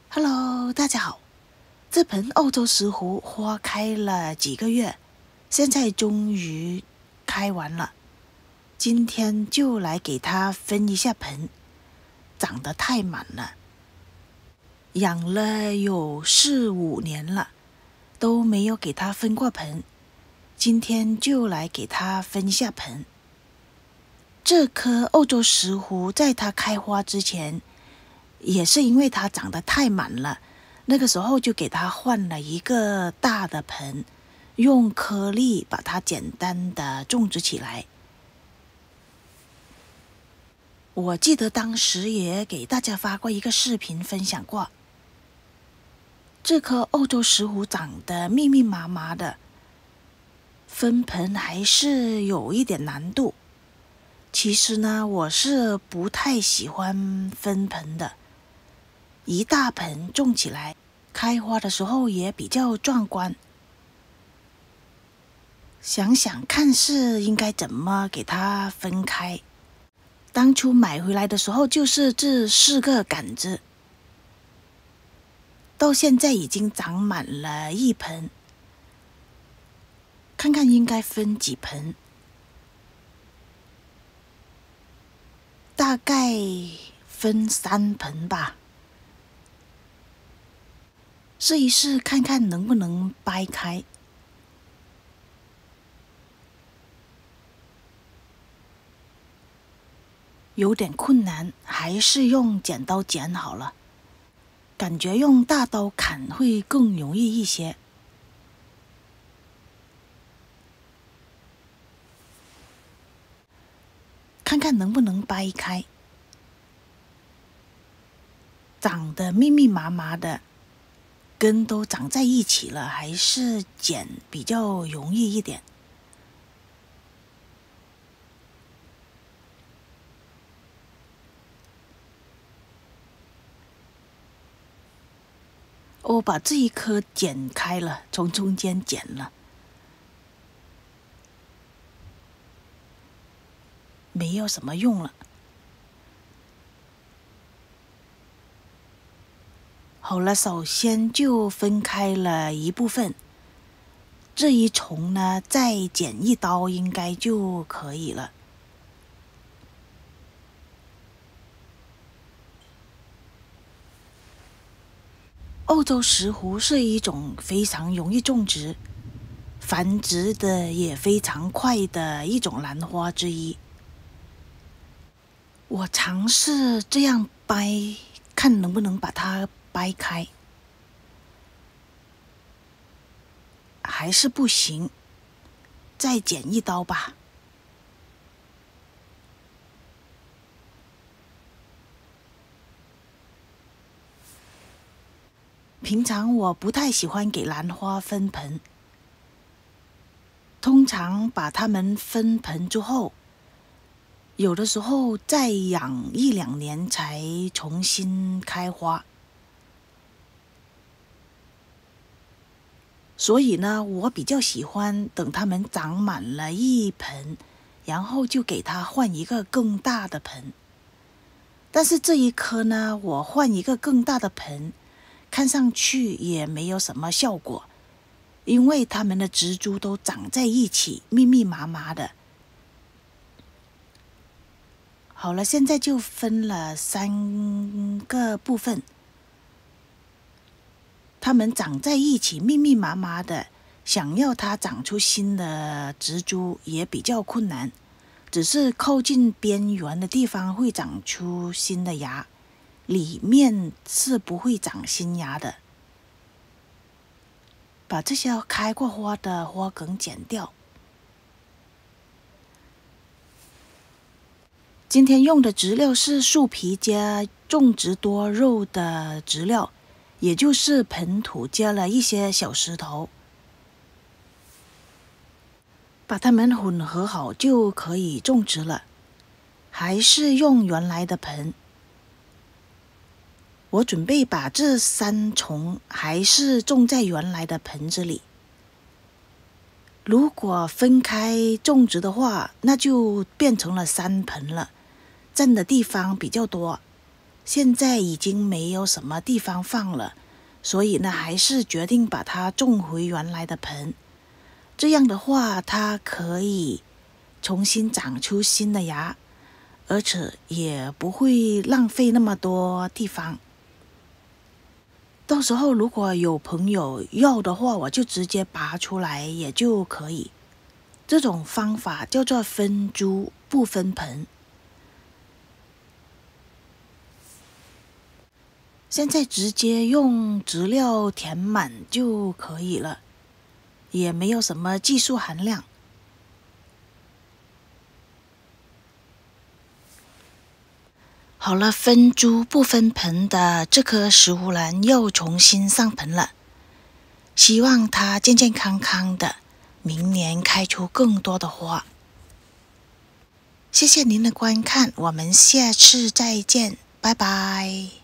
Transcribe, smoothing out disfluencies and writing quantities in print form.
Hello， 大家好。这盆欧洲石斛花开了几个月，现在终于开完了。今天就来给它分一下盆，长得太满了，养了有4、5年了，都没有给它分过盆。今天就来给它分一下盆。这棵欧洲石斛在它开花之前，也是因为它长得太满了，那个时候就给它换了一个大的盆，用颗粒把它简单的种植起来。我记得当时也给大家发过一个视频分享过，这棵欧洲石斛长得密密麻麻的，分盆还是有一点难度。其实呢，我是不太喜欢分盆的，一大盆种起来，开花的时候也比较壮观。想想看是应该怎么给它分开。当初买回来的时候就是这4个杆子，到现在已经长满了1盆，看看应该分几盆，大概分3盆吧。试一试看看能不能掰开。有点困难，还是用剪刀剪好了，感觉用大刀砍会更容易一些。看看能不能掰开，长得密密麻麻的，根都长在一起了，还是剪比较容易一点。我把这一颗剪开了，从中间剪了，没有什么用了。好了，首先就分开了一部分，这一丛呢再剪1刀应该就可以了。欧洲石斛是一种非常容易种植、繁殖的也非常快的一种兰花之一。我尝试这样掰，看能不能把它掰开，还是不行，再剪1刀吧。平常我不太喜欢给兰花分盆，通常把它们分盆之后，有的时候再养1、2年才重新开花。所以呢，我比较喜欢等它们长满了1盆，然后就给它换一个更大的盆。但是这一棵呢，我换一个更大的盆，看上去也没有什么效果，因为它们的植株都长在一起，密密麻麻的。好了，现在就分了3个部分，它们长在一起，密密麻麻的，想要它长出新的植株也比较困难，只是靠近边缘的地方会长出新的芽，里面是不会长新芽的。把这些开过花的花梗剪掉。今天用的植料是树皮加种植多肉的植料，也就是盆土加了一些小石头，把它们混合好就可以种植了。还是用原来的盆。我准备把这3丛还是种在原来的盆子里。如果分开种植的话，那就变成了3盆了，占的地方比较多。现在已经没有什么地方放了，所以呢，还是决定把它种回原来的盆。这样的话，它可以重新长出新的芽，而且也不会浪费那么多地方。到时候如果有朋友要的话，我就直接拔出来也就可以。这种方法叫做分株不分盆。现在直接用植料填满就可以了，也没有什么技术含量。好了，分株不分盆的这棵石斛兰又重新上盆了，希望它健健康康的，明年开出更多的花。谢谢您的观看，我们下次再见，拜拜。